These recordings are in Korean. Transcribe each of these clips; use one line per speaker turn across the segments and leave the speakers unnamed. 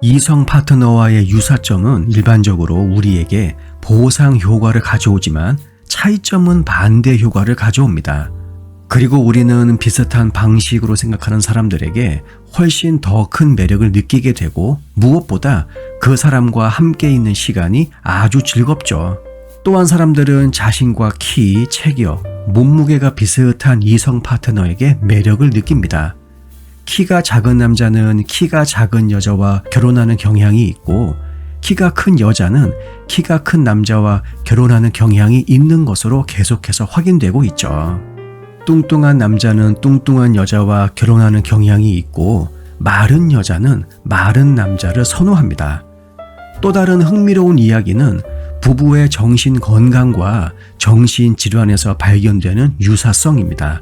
이성 파트너와의 유사점은 일반적으로 우리에게 보상 효과를 가져오지만 차이점은 반대 효과를 가져옵니다. 그리고 우리는 비슷한 방식으로 생각하는 사람들에게 훨씬 더 큰 매력을 느끼게 되고 무엇보다 그 사람과 함께 있는 시간이 아주 즐겁죠. 또한 사람들은 자신과 키, 체격, 몸무게가 비슷한 이성 파트너에게 매력을 느낍니다. 키가 작은 남자는 키가 작은 여자와 결혼하는 경향이 있고 키가 큰 여자는 키가 큰 남자와 결혼하는 경향이 있는 것으로 계속해서 확인되고 있죠. 뚱뚱한 남자는 뚱뚱한 여자와 결혼하는 경향이 있고 마른 여자는 마른 남자를 선호합니다. 또 다른 흥미로운 이야기는 부부의 정신 건강과 정신 질환에서 발견되는 유사성입니다.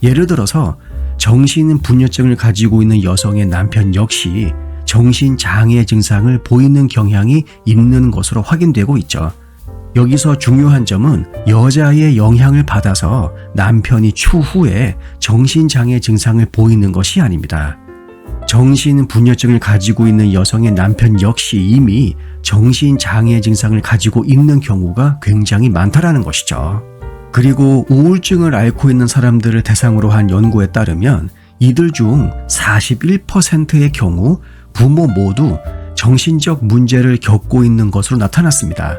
예를 들어서 정신 분열증을 가지고 있는 여성의 남편 역시 정신장애 증상을 보이는 경향이 있는 것으로 확인되고 있죠. 여기서 중요한 점은 여자의 영향을 받아서 남편이 추후에 정신장애 증상을 보이는 것이 아닙니다. 정신분열증을 가지고 있는 여성의 남편 역시 이미 정신장애 증상을 가지고 있는 경우가 굉장히 많다라는 것이죠. 그리고 우울증을 앓고 있는 사람들을 대상으로 한 연구에 따르면 이들 중 41%의 경우 부모 모두 정신적 문제를 겪고 있는 것으로 나타났습니다.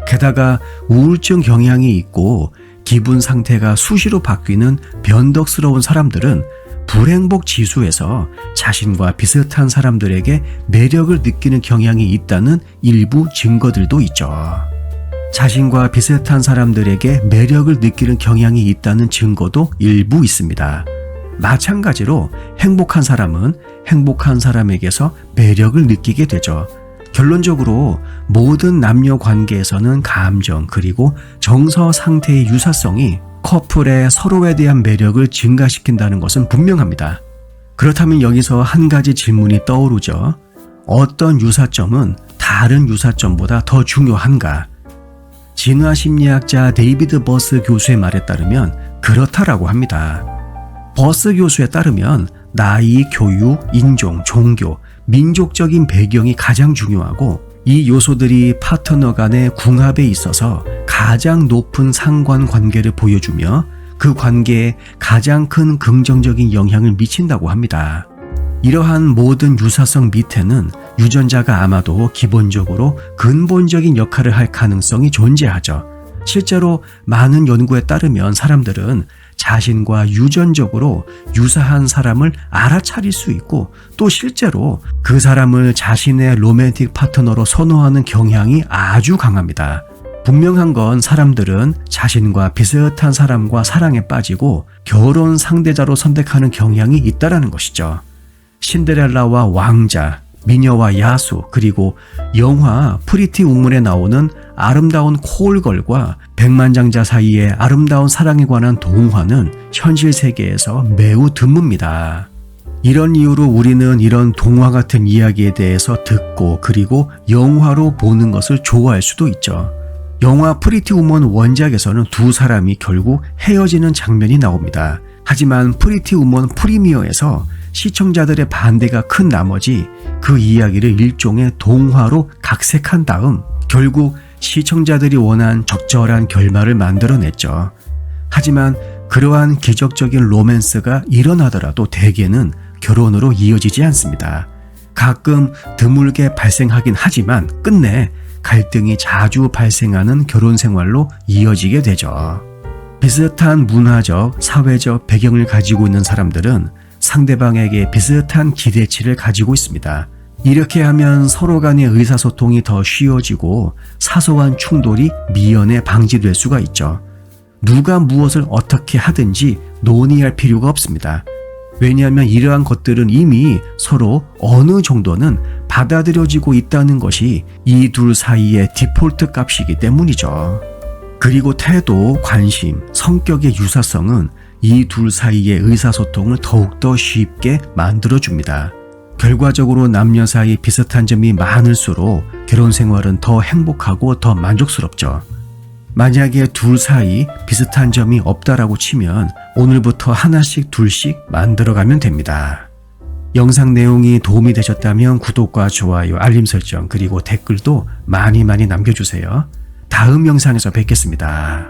게다가 우울증 경향이 있고 기분 상태가 수시로 바뀌는 변덕스러운 사람들은 불행복 지수에서 자신과 비슷한 사람들에게 매력을 느끼는 경향이 있다는 일부 증거들도 있죠. 자신과 비슷한 사람들에게 매력을 느끼는 경향이 있다는 증거도 일부 있습니다. 마찬가지로 행복한 사람은 행복한 사람에게서 매력을 느끼게 되죠. 결론적으로 모든 남녀 관계에서는 감정 그리고 정서 상태의 유사성이 커플의 서로에 대한 매력을 증가시킨다는 것은 분명합니다. 그렇다면 여기서 한 가지 질문이 떠오르죠. 어떤 유사점은 다른 유사점보다 더 중요한가? 진화심리학자 데이비드 버스 교수의 말에 따르면 그렇다라고 합니다. 버스 교수에 따르면 나이, 교육, 인종, 종교, 민족적인 배경이 가장 중요하고 이 요소들이 파트너 간의 궁합에 있어서 가장 높은 상관관계를 보여주며 그 관계에 가장 큰 긍정적인 영향을 미친다고 합니다. 이러한 모든 유사성 밑에는 유전자가 아마도 기본적으로 근본적인 역할을 할 가능성이 존재하죠. 실제로 많은 연구에 따르면 사람들은 자신과 유전적으로 유사한 사람을 알아차릴 수 있고 또 실제로 그 사람을 자신의 로맨틱 파트너로 선호하는 경향이 아주 강합니다. 분명한 건 사람들은 자신과 비슷한 사람과 사랑에 빠지고 결혼 상대자로 선택하는 경향이 있다는 것이죠. 신데렐라와 왕자, 미녀와 야수, 그리고 영화 프리티 우먼에 나오는 아름다운 코올걸과 백만장자 사이의 아름다운 사랑에 관한 동화는 현실 세계에서 매우 드뭅니다. 이런 이유로 우리는 이런 동화 같은 이야기에 대해서 듣고 그리고 영화로 보는 것을 좋아할 수도 있죠. 영화 프리티 우먼 원작에서는 두 사람이 결국 헤어지는 장면이 나옵니다. 하지만 프리티 우먼 프리미어에서 시청자들의 반대가 큰 나머지 그 이야기를 일종의 동화로 각색한 다음 결국 시청자들이 원한 적절한 결말을 만들어냈죠. 하지만 그러한 기적적인 로맨스가 일어나더라도 대개는 결혼으로 이어지지 않습니다. 가끔 드물게 발생하긴 하지만 끝내 갈등이 자주 발생하는 결혼 생활로 이어지게 되죠. 비슷한 문화적, 사회적 배경을 가지고 있는 사람들은 상대방에게 비슷한 기대치를 가지고 있습니다. 이렇게 하면 서로 간의 의사소통이 더 쉬워지고 사소한 충돌이 미연에 방지될 수가 있죠. 누가 무엇을 어떻게 하든지 논의할 필요가 없습니다. 왜냐하면 이러한 것들은 이미 서로 어느 정도는 받아들여지고 있다는 것이 이 둘 사이의 디폴트 값이기 때문이죠. 그리고 태도, 관심, 성격의 유사성은 이 둘 사이의 의사소통을 더욱더 쉽게 만들어줍니다. 결과적으로 남녀 사이 비슷한 점이 많을수록 결혼 생활은 더 행복하고 더 만족스럽죠. 만약에 둘 사이 비슷한 점이 없다라고 치면 오늘부터 하나씩 둘씩 만들어가면 됩니다. 영상 내용이 도움이 되셨다면 구독과 좋아요, 알림 설정, 그리고 댓글도 많이 남겨주세요. 다음 영상에서 뵙겠습니다.